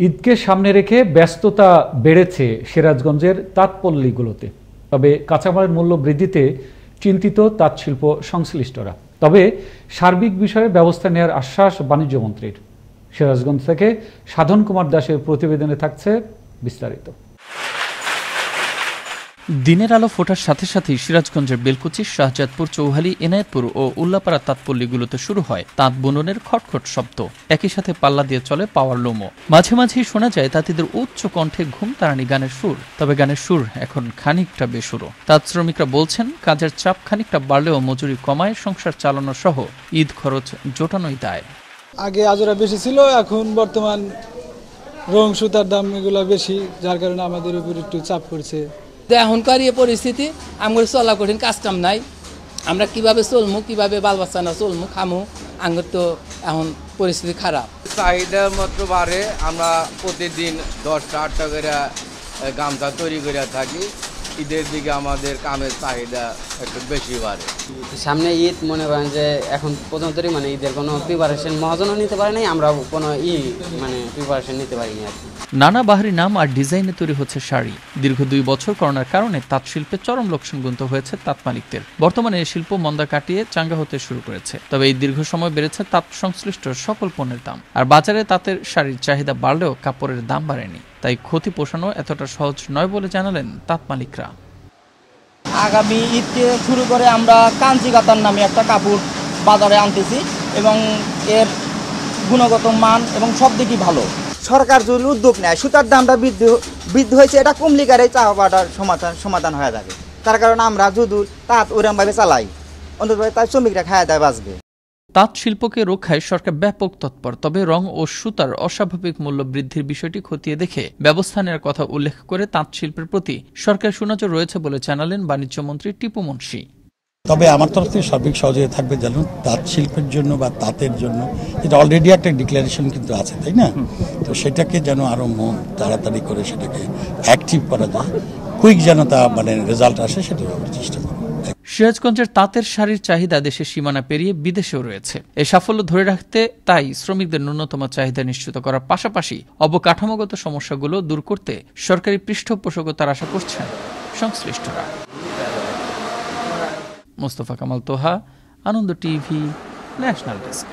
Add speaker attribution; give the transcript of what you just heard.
Speaker 1: ঈদকে সামনে রেখে ব্যস্ততা বেড়েছে সিরাজগঞ্জের তাঁতপল্লীগুলোতে। তবে কাঁচামালের মূল্য বৃদ্ধিতে চিন্তিত তাঁতশিল্প সংশ্লিষ্টরা। তবে সার্বিক বিষয়ে ব্যবস্থা নেওয়ার আশ্বাস বাণিজ্যমন্ত্রীর। সিরাজগঞ্জ থেকে সাধন কুমার দাসের প্রতিবেদনে থাকছে বিস্তারিত।
Speaker 2: দিনের আলো ফোটার সাথে সাথেই সিরাজগঞ্জের বেলকুচি, শাহজাদপুর, চৌহালি, এনায়েতপুর ও উল্লাপাড়া তাঁতপল্লীগুলোতে শুরু হয় তাঁত বুননের খটখট শব্দ। একই সাথে পাল্লা দিয়ে চলে পাওয়ার লোমো। মাঝে মাঝেই শোনা যায় তাঁতিদের উচ্চ কণ্ঠে ঘুমতাড়ানি গানের সুর। তবে গানের সুর এখন খানিকটা বেসুরো। তাঁত শ্রমিকরা বলছেন, কাজের চাপ খানিকটা বাড়লেও মজুরি কমায় সংসার চালানো সহ ঈদ খরচ জোটানোই দায়।
Speaker 3: আগে আজরা বেশি ছিল, এখন বর্তমান রং সুতার দাম এগুলো বেশি, যার কারণে আমাদের উপর একটু চাপ পড়ছে।
Speaker 4: এখনকার এই পরিস্থিতি আমার চলা কঠিন, কাজটাম নাই। আমরা কিভাবে চলমু, কিভাবে বাল বাচ্চা না চলমু, খামু, আঙ্গুর তো এখন পরিস্থিতি খারাপ।
Speaker 5: চাহিদা মাত্র বাড়ে। আমরা প্রতিদিন 10-8টা করে গামছা তৈরি করে থাকি। ঈদের দিকে আমাদের কামের চাহিদা একটু বেশি বাড়ে।
Speaker 6: সামনে ঈদ, মনে করেন যে এখন প্রথমতই মানে ঈদের কোনো প্রিপারেশন মহাজনও নিতে পারে নাই, আমরা কোনো প্রিপারেশন নিতে পারিনি আর কি।
Speaker 2: নানা বাহারি নাম আর ডিজাইনে তৈরি হচ্ছে শাড়ি। দীর্ঘ 2 বছর করোনার কারণে তাঁত শিল্পে চরম লোকসান গুনতে হয়েছে তাঁত মালিকদের। বর্তমানে এই শিল্প মন্দা কাটিয়ে চাঙ্গা হতে শুরু করেছে। তবে এই দীর্ঘ সময় বেড়েছে তাঁত সংশ্লিষ্ট সকল পণ্যের দাম। আর বাজারে তাঁতের শাড়ির চাহিদা বাড়লেও কাপড়ের দাম বাড়েনি। তাই ক্ষতি পোষানো এতটা সহজ নয় বলে জানালেন তাঁত মালিকরা।
Speaker 7: আগামী ঈদকে শুরু করে আমরা কাঞ্চি কাতার নামে একটা কাপড় বাজারে আনতেছি এবং এর গুণগত মান এবং সব দিকই ভালো।
Speaker 8: সরকার যদি উদ্যোগ নেয়, সুতার দামটা বৃদ্ধি হয়েছে, এটা কমলিকারে চাওয়াটার সমাধান হয়ে যাবে। তার কারণে আমরা যদি তাঁত ওরমভাবে চালাই, অন্তত তার শ্রমিকরা খায় দায় বাঁচবে।
Speaker 2: তাঁত শিল্পকে রক্ষায় সরকার ব্যাপক তৎপর। তবে রং ও সুতার অস্বাভাবিক মূল্য বৃদ্ধির বিষয়টি খতিয়ে দেখে ব্যবস্থা নেওয়ার কথা উল্লেখ করে তাঁত শিল্পের প্রতি সরকার সুনজর রয়েছে বলে জানালেন বাণিজ্যমন্ত্রী টিপু মুন্সি।
Speaker 9: তবে আমার তরফ থেকে সার্বিক সহযোগিতা থাকবে, যেন তাঁত শিল্পের জন্য বা তাঁতের জন্য, এটা অলরেডি একটা ডিক্লারেশন কিন্তু আছে, তাই না? তো সেটাকে যেন আরো তাড়াতাড়ি করে সেটাকে অ্যাক্টিভ করা যায়, কুইক যেন তা রেজাল্ট আসে, সেটা আমরা চেষ্টা করব।
Speaker 2: সিরাজগঞ্জের তাঁতের শাড়ির চাহিদা দেশের সীমানা পেরিয়ে বিদেশেও রয়েছে। এই সাফল্য ধরে রাখতে তাই শ্রমিকদের ন্যূনতম চাহিদা নিশ্চিত করার পাশাপাশি অবকাঠামোগত সমস্যাগুলো দূর করতে সরকারি পৃষ্ঠপোষকতার আশা করছেন সংশ্লিষ্টরা। মোস্তফা কামাল তোহা, আনন্দ টিভি, ন্যাশনাল ডেস্ক।